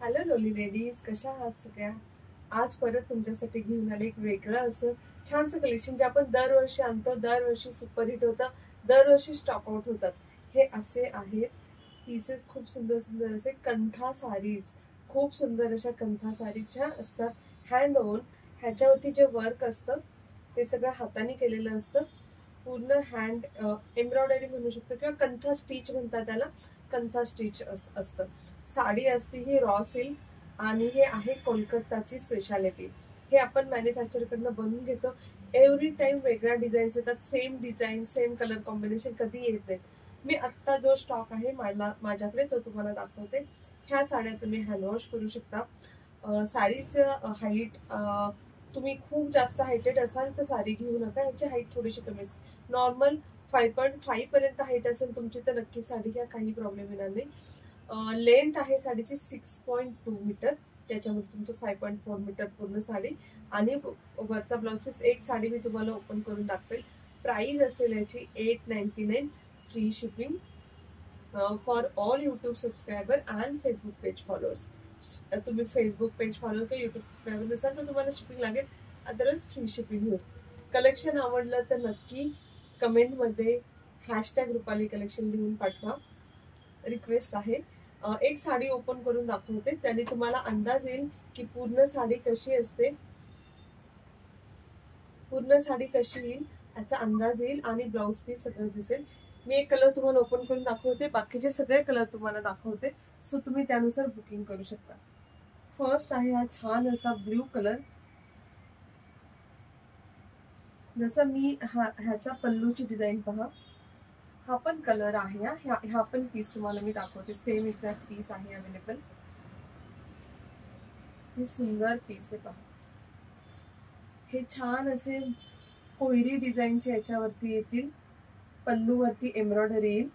Hello लोली ladies, कशा आहात सगळ्या? आज परत तुमच्यासाठी घेऊन आले एक वेगळं असं छानसं कलेक्शन जे आपण दरवर्षी आणतो, दरवर्षी सुपरहिट होतं, दरवर्षी स्टॉक आउट होतात. हे असे आहेत पीसेस, खूप सुंदर सुंदर असे कंथा साडीज. खूप सुंदर अशा कंथा साडीच्या असतात, हँड ओन. ह्याच्यावरती जे वर्क असतं ते सगळं हाताने केलेलं असतं. पूर्ण हँड एम्ब्रॉयडरी म्हणू शकतो किंवा कंथा स्टिच म्हणतात त्याला. कंथा स्टिच असतं. साडी असते ही रॉ सिल्क आणि हे आहे कोलकाताची स्पेशालिटी. हे आपण मॅन्युफॅक्चरकडनं बनवून घेतो. एव्हरी टाइम वेगळ्या डिझाईन्स येतात, same design same colour combination कधी येत नाहीत. मी आत्ता जो स्टॉक आहे माझ्याकडे तो तुम्हाला दाखवते. ह्या साड्या तुम्ही हँडवॉश करू शकता. साडीचं हाईट, तुम्ही खूप जास्त हायटेड असाल तर साडी घेऊ नका. याची हाईट थोडीशी कमी असते. नॉर्मल 5.5 पर्यंत हाईट असेल तुमची तर नक्की साडी घ्या, काही प्रॉब्लेम येणार नाही. लेंथ आहे साडीची 6.2 मीटर, त्याच्यामध्ये तुमचं 5.4 मीटर पूर्ण साडी आणि वरचा ब्लाउज पीस. एक साडी मी तुम्हाला ओपन करून दाखवेल. प्राइस असेल याची 899, free shipping for all YouTube subscriber and Facebook page followers. तुम्ही फेसबुक पेज फॉलो किंवा यूट्यूब सबस्क्रायबर नसाल तर तुम्हाला शिपिंग लागेल, अदरवाईज फ्री शिपिंग होईल. कलेक्शन आवडलं तर नक्की कमेंटमध्ये हॅशटॅग रुपाली कलेक्शन लिहून पाठवा. रिक्वेस्ट आहे. एक साडी ओपन करून दाखवते, त्याने तुम्हाला अंदाज येईल की पूर्ण साडी कशी असते, पूर्ण साडी कशी येईल याचा अंदाज येईल आणि ब्लाउज पीस सगळं दिसेल. मी एक कलर तुम्हाला ओपन करून दाखवते, बाकीचे सगळे कलर तुम्हाला दाखवते, सो तुम्ही त्यानुसार बुकिंग करू शकता. फर्स्ट आहे हा छान असा ब्ल्यू कलर. जसं मी ह्याचा पल्लूची डिझाईन पहा, हा पण कलर आहे. हा पण पीस तुम्हाला मी दाखवते. सेम एक्झॅक्ट पीस आहे अवेलेबल. हे सुंदर पीस आहे पहा. हे छान असे कोयरी डिझाईनचे याच्यावरती येतील. पल्लूवरती एम्ब्रॉयडरी येईल.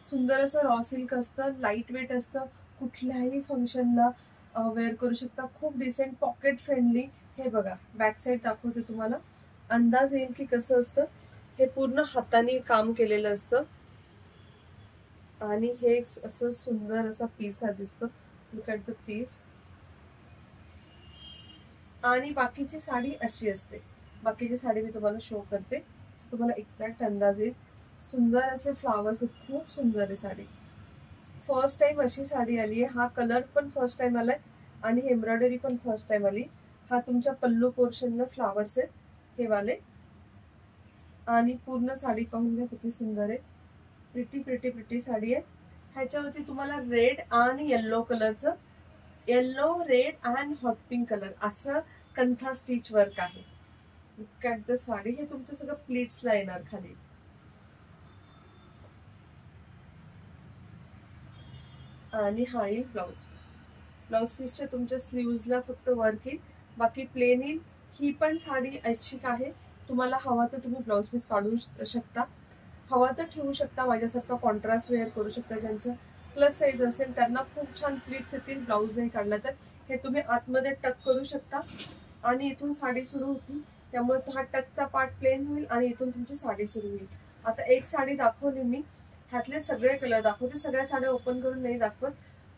सुंदर असं रॉ सिल्क असतं, लाईट वेट असतं, कुठल्याही फंक्शनला वेअर करू शकता. खूप डिसेंट, पॉकेट फ्रेंडली. हे बघा, बॅक साईड दाखवते तुम्हाला, अंदाज येईल की कसं असतं. हे पूर्ण हाताने काम केलेलं असतं आणि हे असं सुंदर असा पीस हा दिसतो. Look at the piece. आणि बाकीची साडी अशी असते. बाकीची साडी मी तुम्हाला शो करते, तुम्हाला एक्झॅक्ट अंदाज येईल. सुंदर असे फ्लावर्स आहेत, खूप सुंदर आहे साडी. फर्स्ट टाइम अशी साडी आली आहे. हा कलर पण फर्स्ट टाइम आलाय आणि एम्ब्रॉयडरी पण फर्स्ट टाइम आली. हा तुमच्या पल्लू पोर्शनला फ्लावर्स आहेत हे वाले. आणि पूर्ण साडी पाहून घ्या किती सुंदर आहे. प्रिटी प्रिटी प्रिटी साडी आहे. ह्याच्यावरती तुम्हाला रेड आणि येल्लो कलरचं, yellow, red and hot pink colour असं कंथा स्टिच वर्क आहे. Look at the sari. हे तुमचं सगळं प्लीट्सला येणार खाली. आणि हा येईल ब्लाउज पीस. ब्लाउज पीसच्या तुमच्या स्लीव्हजला फक्त वर्क येईल, बाकी प्लेन येईल. ही पण साडी ऐच्छिक आहे. तुम्हाला हवा तर तुम्ही ब्लाउज पीस काढू शकता, हवा तर ठेवू शकता. माझ्यासारखा कॉन्ट्रास्ट वेअर करू शकता. ज्यांचं प्लस साईज असेल त्यांना खूप छान प्लीट्स येतील. ब्लाऊज नाही काढला तर हे तुम्ही आतमध्ये टक करू शकता आणि इथून साडी सुरू होती. त्यामुळे हा टकचा पार्ट प्लेन होईल आणि इथून तुमची साडी सुरू होईल. आता एक साडी दाखवली मी, ह्यातले सगळे कलर दाखवते. सगळ्या साड्या ओपन करून नाही दाखवत.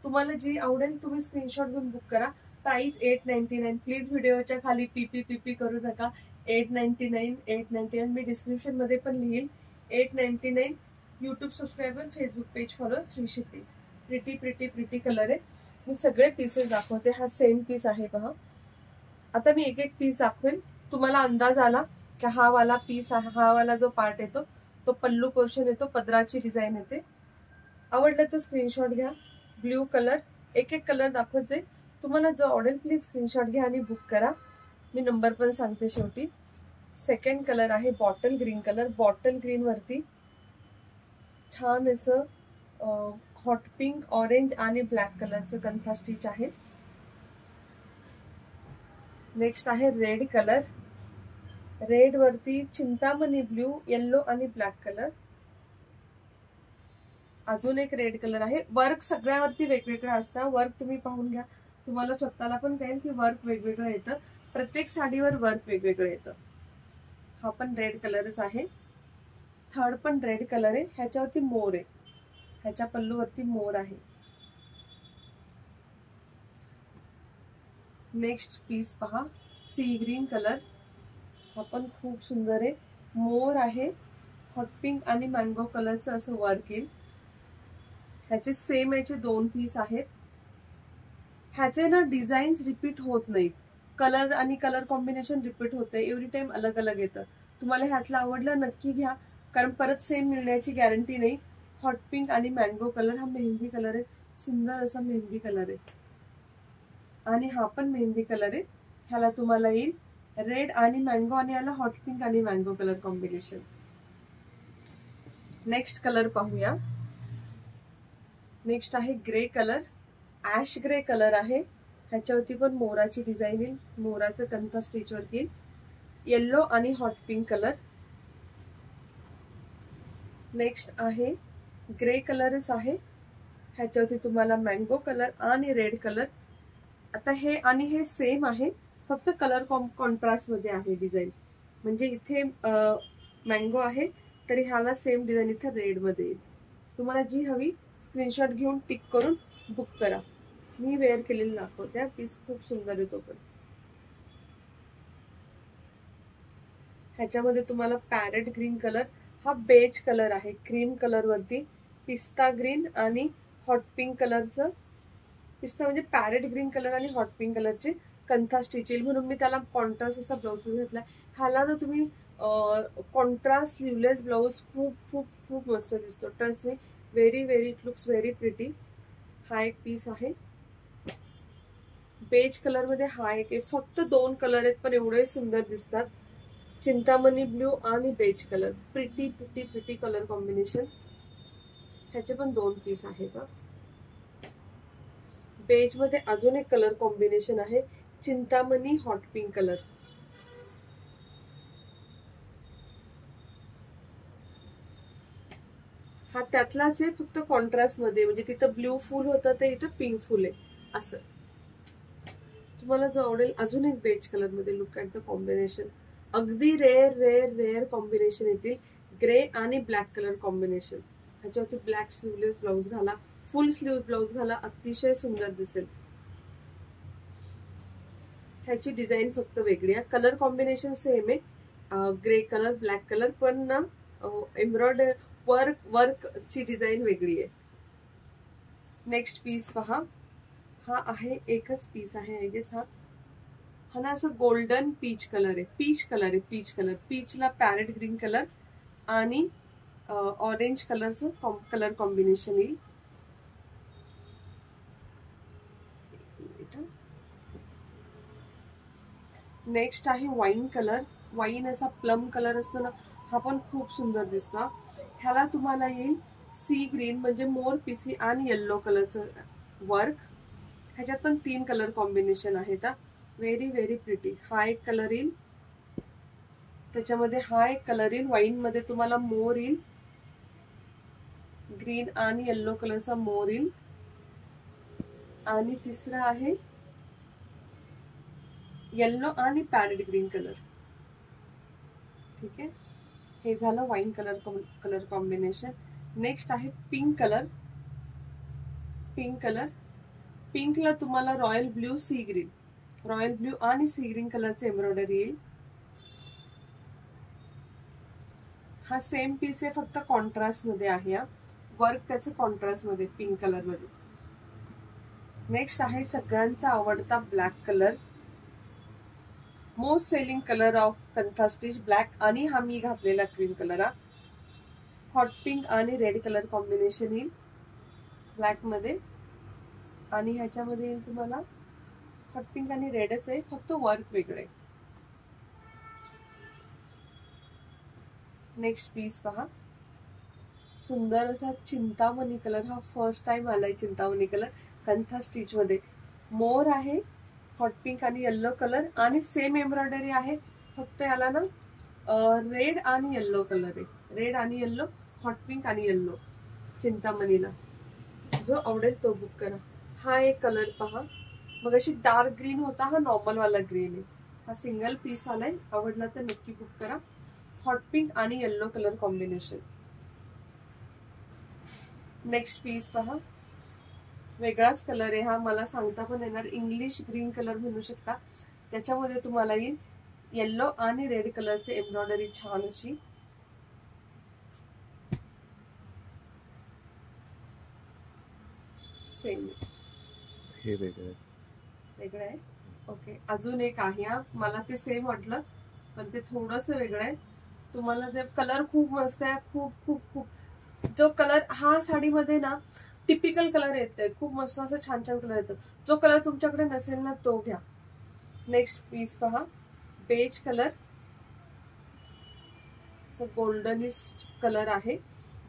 तुम्हाला जी आवडेल तुम्ही स्क्रीनशॉट घेऊन बुक करा. प्राइस 899. प्लीज व्हिडिओच्या खाली पीपी करू नका. 899. मी डिस्क्रिप्शन मध्ये पण लिहिल. 899. YouTube subscriber, Facebook page follow, free shipping. Pretty pretty pretty colour आहे. मी सगळे पीसेस दाखवते. हा सेम पीस आहे पहा. आता मी एक एक पीस दाखवेल. तुम्हाला अंदाज आला की हा वाला पीस आहे, हा वाला जो पार्ट येतो तो पल्लू पोर्शन येतो, पदराची डिझाईन येते. आवडलं तर स्क्रीनशॉट घ्या. ब्ल्यू कलर, एक एक कलर दाखवत जाईल. तुम्हाला जो आवडेल प्लीज स्क्रीनशॉट घ्या आणि बुक करा. मी नंबर पण सांगते शेवटी. सेकंड कलर आहे bottle green colour. Bottle green वरती छान असं हॉट पिंक, ऑरेंज आणि ब्लॅक कलरचं कंथा स्टिच आहे. नेक्स्ट आहे रेड कलर. रेड वरती चिंतामणी ब्ल्यू, येल्लो आणि ब्लॅक कलर. अजून एक रेड कलर आहे. वर्क सगळ्यावरती वेगवेगळं असतं. वर्क तुम्ही पाहून घ्या, तुम्हाला स्वतःला पण कळेल की वर्क वेगवेगळं येतं. प्रत्येक साडीवर वर्क वेगवेगळं येतं. हा पण रेड कलरच आहे. थर्ड पण रेड कलर आहे. ह्याच्यावरती मोर आहे, ह्याच्या पल्लूवरती मोर आहे. नेक्स्ट पीस पहा, सी ग्रीन कलर, हा पण खूप सुंदर आहे. मोर आहे, हॉट पिंक आणि मँगो कलरचं असं वर्क येईल. ह्याचे सेम याचे 2 पीस आहेत. ह्याचे ना डिझाईन्स रिपीट होत नाहीत, कलर आणि कलर कॉम्बिनेशन रिपीट होते, एव्हरी टाइम अलग अलग येतं. तुम्हाला ह्यातलं आवडलं नक्की घ्या, कारण परत सेम मिळण्याची गॅरंटी नाही. हॉट पिंक आणि मँगो कलर, हा मेहंदी कलर आहे, सुंदर असा मेहंदी कलर आहे. आणि हा पण मेहंदी कलर आहे. ह्याला तुम्हाला येईल रेड आणि मँगो आणि याला हॉट पिंक आणि mango colour combination. Next colour पाहूया. नेक्स्ट आहे grey colour, ash grey colour आहे. ह्याच्यावरती पण मोराची डिझाईन येईल, मोराचं कंथा स्टिचवर येईल. येल्लो आणि हॉट पिंक कलर. नेक्स्ट आहे ग्रे कलरच आहे, ह्याच्यावरती तुम्हाला मँगो कलर आणि रेड कलर. आता हे आणि हे सेम आहे, फक्त कलर कॉन्ट्रास्ट मध्ये आहे डिझाईन. म्हणजे इथे मँगो आहे तरी ह्याला सेम डिझाईन इथे रेड मध्ये येईल. तुम्हाला जी हवी स्क्रीनशॉट घेऊन टिक करून बुक करा. मी वेअर केलेली दाखवते, पीस खूप सुंदर येतो. पण ह्याच्यामध्ये तुम्हाला पॅरेट ग्रीन कलर, हा बेज कलर आहे, क्रीम कलर वरती पिस्ता ग्रीन आणि हॉट पिंक कलरचं, पिस्ता म्हणजे पॅरेट ग्रीन कलर आणि हॉट पिंक कलरची कंथा स्टिच येईल, म्हणून मी त्याला कॉन्ट्रास्ट असा ब्लाऊज पीस घेतलाय. ह्याला ना तुम्ही कॉन्ट्रास्ट स्लीवलेस ब्लाऊज खूप खूप खूप मस्त दिसतो. Trust me, very very it looks very pretty. हा एक पीस आहे बेज कलर मध्ये, हा एक आहे. फक्त 2 कलर आहेत पण एवढे सुंदर दिसतात, चिंतामणी ब्ल्यू आणि beige colour. Pretty pretty pretty colour combination. ह्याचे पण 2 पीस आहेत. बेज मध्ये अजून एक कलर कॉम्बिनेशन आहे, चिंतामणी हॉट पिंक कलर. हा त्यातलाच आहे, फक्त कॉन्ट्रास्ट मध्ये, म्हणजे तिथं ब्ल्यू फुल होतं ते इथं पिंक फुल आहे असं. तुम्हाला जो आवडेल. अजून एक बेज कलर मध्ये, लुक ॲट द कॉम्बिनेशन. अगदी रेअर रेअर रेअर कॉम्बिनेशन येतील, ग्रे आणि ब्लॅक कलर कॉम्बिनेशन. ह्याच्यावरती ब्लॅक स्लीवलेस ब्लाऊज घाला, फुल स्लीव ब्लाऊज घाला, अतिशय सुंदर दिसेल. ह्याची डिझाईन फक्त वेगळी आहे, कलर कॉम्बिनेशन सेम आहे, ग्रे कलर ब्लॅक कलर, पण ना एम्ब्रॉयडरी वर्क ची डिझाईन वेगळी आहे. नेक्स्ट पीस पहा, हा आहे एकच पीस आहे आय गेस. हा ना असं गोल्डन पीच कलर आहे, पीच कलर आहे, पीच कलर. पीचला पॅरेट ग्रीन कलर आणि ऑरेंज कलरचं कलर कॉम्बिनेशन येईल. नेक्स्ट आहे वाईन कलर, वाईन असा प्लम कलर असतो ना, हा पण खूप सुंदर दिसतो. ह्याला तुम्हाला येईल सी ग्रीन म्हणजे मोर पीसी आणि येल्लो कलरचं वर्क. ह्याच्यात पण 3 कलर कॉम्बिनेशन आहेत, व्हेरी व्हेरी प्रिटी. हा एक कलर येईल, त्याच्यामध्ये हा एक कलर येईल, वाईन मध्ये तुम्हाला मोर येईल, ग्रीन आणि येल्लो कलरचा मोर येईल. आणि तिसरा आहे येल्लो आणि पॅरेट ग्रीन कलर. ठीक आहे, हे झालं वाईन कलर कॉम्बिनेशन. नेक्स्ट आहे पिंक कलर. पिंक कलर, पिंकला तुम्हाला royal blue sea green, royal blue आणि सी ग्रीन कलरचे एम्ब्रॉयडरी येईल. हा सेम पीस आहे, फक्त कॉन्ट्रास्ट मध्ये आहे, वर्क त्याचं कॉन्ट्रास्ट मध्ये पिंक कलर मध्ये. नेक्स्ट आहे सगळ्यांचा आवडता black colour, most selling colour of kantha stitch black, आणि हा मी घातलेला क्रीम कलर. हा हॉट पिंक आणि रेड कलर कॉम्बिनेशन येईल ब्लॅक मध्ये, आणि ह्याच्यामध्ये येईल तुम्हाला हॉट पिंक आणि रेडच आहे, फक्त वर्क वेगळं आहे. नेक्स्ट पीस पहा, सुंदर असा चिंतामणी कलर. हा फर्स्ट टाइम आलाय चिंतामणी कलर कंथा स्टिच मध्ये. मोर आहे, हॉट पिंक आणि येल्लो कलर, आणि सेम एम्ब्रॉयडरी आहे, फक्त याला ना रेड आणि येल्लो कलर आहे, रेड आणि येल्लो, हॉट पिंक आणि येल्लो. चिंतामणीला जो आवडेल तो बुक करा. हा एक कलर पहा, मग अशी डार्क ग्रीन होता, हा नॉर्मल वाला ग्रीन आहे. हा सिंगल पीस आलाय, आवडला तर नक्की बुक करा. हॉट पिंक आणि yellow colour combination. Next piece पहा, वेगळाच कलर आहे हा, मला सांगता पण येणार. इंग्लिश ग्रीन कलर म्हणू शकता. त्याच्यामध्ये तुम्हाला येईल येल्लो आणि रेड कलरचे एम्ब्रॉयडरी छान अशी. सेम हे वेगळं आहे. ओके, अजून एक आहे हा, मला ते सेम वाटलं पण ते थोडस वेगळं आहे. तुम्हाला जे कलर खूप मस्त आहे, खूप खूप खूप. जो कलर हा साडीमध्ये ना टिपिकल कलर येत आहेत, खूप मस्त असं छान छान कलर येतं. जो कलर तुमच्याकडे नसेल ना तो घ्या. नेक्स्ट पीस पहा, बेज कलर, गोल्डनिस्ट कलर आहे.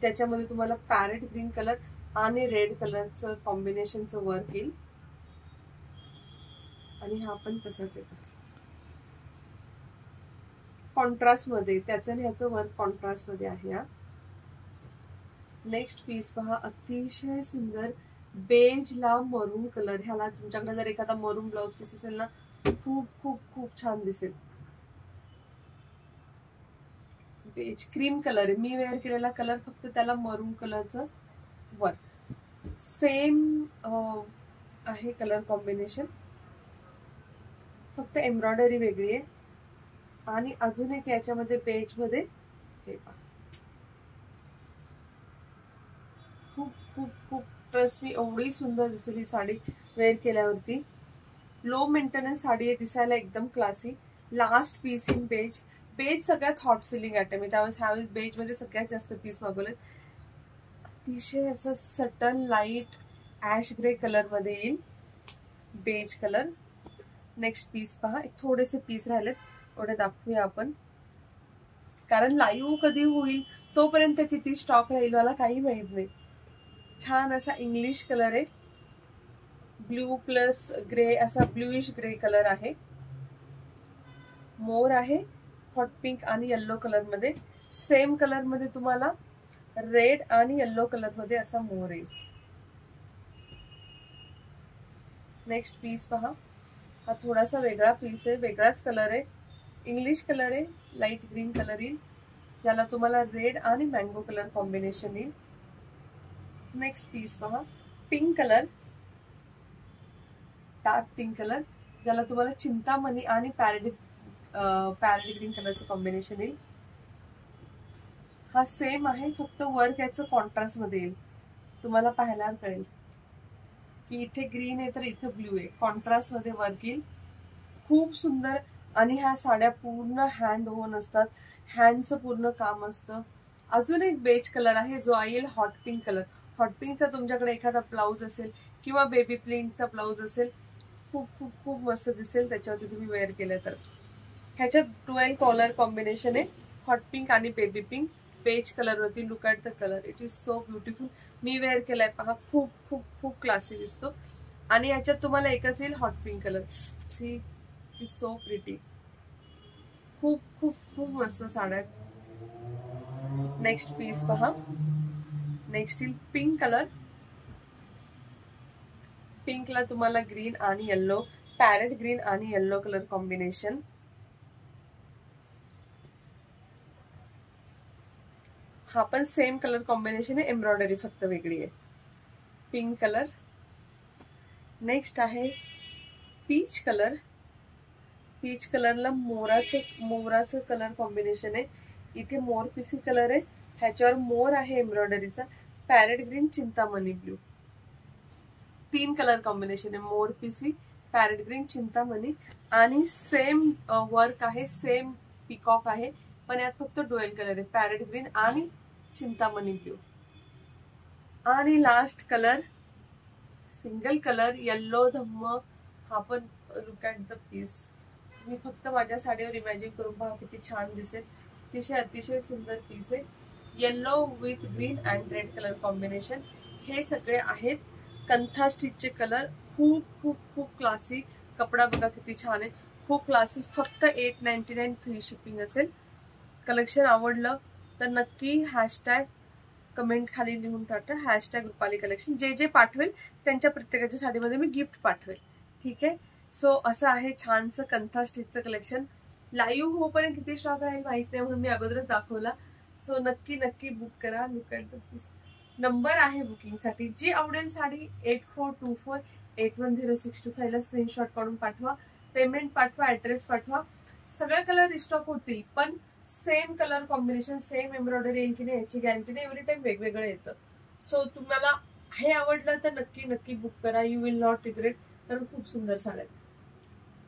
त्याच्यामध्ये तुम्हाला पॅरेट ग्रीन कलर आणि रेड कलरचं कॉम्बिनेशनचं वर्क येईल. आणि हा पण तसाच आहे कॉन्ट्रास्ट मध्ये, त्याचं आणि ह्याचं वर्क कॉन्ट्रास्ट मध्ये आहे हा. नेक्स्ट पीस पहा, अतिशय सुंदर बेजला मरून कलर. ह्याला तुमच्याकडे जर एखादा मरून ब्लाउज पीस असेल ना, खूप खूप खूप छान दिसेल. बेज क्रीम कलर आहे, मी वेअर केलेला कलर, फक्त त्याला मरून कलरचं वर्क. सेम आहे कलर कॉम्बिनेशन, फक्त एम्ब्रॉयडरी वेगळी आहे. आणि अजून एक याच्यामध्ये बेज मध्ये हे पहा, खूप खूप खूप ट्रस्ट मी, एवढी सुंदर दिसेल ही साडी वेअर केल्यावरती. लो मेंटेनन्स साडी आहे, दिसायला एकदम classy. Last piece in beige. Beige सगळ्यात हॉट सेलिंग आयटम आहे, त्यावेळेस ह्यावेळेस बेज मध्ये सगळ्यात जास्त पीस मागवलेत. अतिशय असं subtle light ash grey colour मध्ये येईल बेज कलर. नेक्स्ट पीस पहा, एक थोडेसे पीस राहिलेत, एवढे दाखवूया आपण, कारण लाईव्ह कधी होईल तोपर्यंत किती स्टॉक राहील मला काही माहित नाही. छान असा इंग्लिश कलर आहे, ब्ल्यू प्लस ग्रे, असा ब्ल्यूइश ग्रे कलर आहे. मोर आहे हॉट पिंक आणि येल्लो कलर मध्ये. सेम कलर मध्ये तुम्हाला रेड आणि येल्लो कलर मध्ये असा मोर येईल. नेक्स्ट पीस पहा, हा थोडासा वेगळा पीस आहे, वेगळाच कलर आहे, इंग्लिश कलर आहे, लाईट ग्रीन कलर येईल, ज्याला तुम्हाला रेड आणि मँगो कलर कॉम्बिनेशन येईल. नेक्स्ट पीस पहा, pink colour, dark pink colour, ज्याला तुम्हाला चिंतामणी आणि पॅरेट ग्रीन कलरचं कॉम्बिनेशन येईल. हा सेम आहे, फक्त वर्क याचं कॉन्ट्रास्ट मध्ये येईल. तुम्हाला पाहायला कळेल की इथे ग्रीन आहे तर इथे ब्ल्यू आहे, कॉन्ट्रास्ट मध्ये वर्क येईल. खूप सुंदर. आणि ह्या साड्या पूर्ण हँड ओन असतात, हँडचं पूर्ण काम असतं. अजून एक बेज कलर आहे जो येईल हॉट पिंक कलर. हॉट पिंकचा तुमच्याकडे एखादा ब्लाऊज असेल किंवा बेबी पिंकचा ब्लाऊज असेल, खूप खूप खूप मस्त दिसेल त्याच्यावरती तुम्ही वेअर केलं तर. ह्याच्यात 12 कलर कॉम्बिनेशन आहे, हॉट पिंक आणि बेबी पिंक. बेज कलर वरती look at the colour, it is so beautiful. मी वेअर केलाय पहा, खूप खूप खूप क्लासी दिसतो. आणि याच्यात तुम्हाला एकच येईल hot pink colour. See it is so pretty. खूप खूप खूप मस्त साड्या. नेक्स्ट पीस पहा, नेक्स्ट येईल पिंक कलर. पिंकला तुम्हाला ग्रीन आणि येल्लो, पॅरेट ग्रीन आणि येल्लो कलर कॉम्बिनेशन. हा पण सेम कलर कॉम्बिनेशन आहे, एम्ब्रॉयडरी फक्त वेगळी आहे. Pink colour. नेक्स्ट आहे पीच कलर. पीच कलरला मोराचं कलर कॉम्बिनेशन आहे. इथे मोर पीसी कलर आहे, ह्याच्यावर मोर आहे एम्ब्रॉयडरीचा. पॅरेट ग्रीन, चिंतामणी ब्ल्यू, 3 कलर कॉम्बिनेशन आहे, मोर पीसी, पॅरेट ग्रीन, चिंतामणी. आणि सेम वर्क आहे, सेम पिकॉक आहे, पण यात फक्त डुएल कलर आहे, पॅरेट ग्रीन आणि चिंतामणी ब्ल्यू. आणि last colour single colour yellow धम्म. हा पण लुक ॲट द पीस, तुम्ही फक्त माझ्या साडीवर इमॅजिन करून पहा किती छान दिसेल. अतिशय सुंदर पीस आहे, yellow with green and red colour combination. हे सगळे आहेत कंथा स्टिचचे कलर. खूप खूप खूप क्लासी. कपडा बघा किती छान आहे, खूप क्लासी. फक्त 899 फ्री शिपिंग असेल. कलेक्शन आवडलं तर नक्की हॅशटॅग कमेंट खाली लिहून टाका, हॅशटॅग रुपाली कलेक्शन. जे जे पाठवेल त्यांच्या प्रत्येकाच्या साडीमध्ये मी गिफ्ट पाठवेल, ठीक आहे. सो असं आहे छानसं कंथा स्टिचचं कलेक्शन. लाईव्ह होईपर्यंत किती स्टॉक राहील माहित नाही, म्हणून मी अगोदरच दाखवला. सो नक्की नक्की बुक करा. Look at the piece, number आहे बुकिंगसाठी. जी आवडेल साडी 8424810625 ला स्क्रीनशॉट काढून पाठवा. पेमेंट पाठवा, ऍड्रेस पाठवा. सगळे कलर रिस्टॉक होतील, पण same colour combination, same embroidery येईल की नाही याची गॅरंटी नाही. एव्हरी टाइम वेगवेगळं येतं. सो तुम्हाला हे आवडलं तर नक्की नक्की बुक करा. You will not regret. कारण खूप सुंदर साड्या.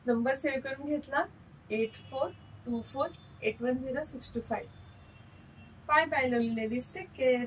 नंबर सेव्ह करून घेतला 8424810625. Bye bye lovely ladies, take care.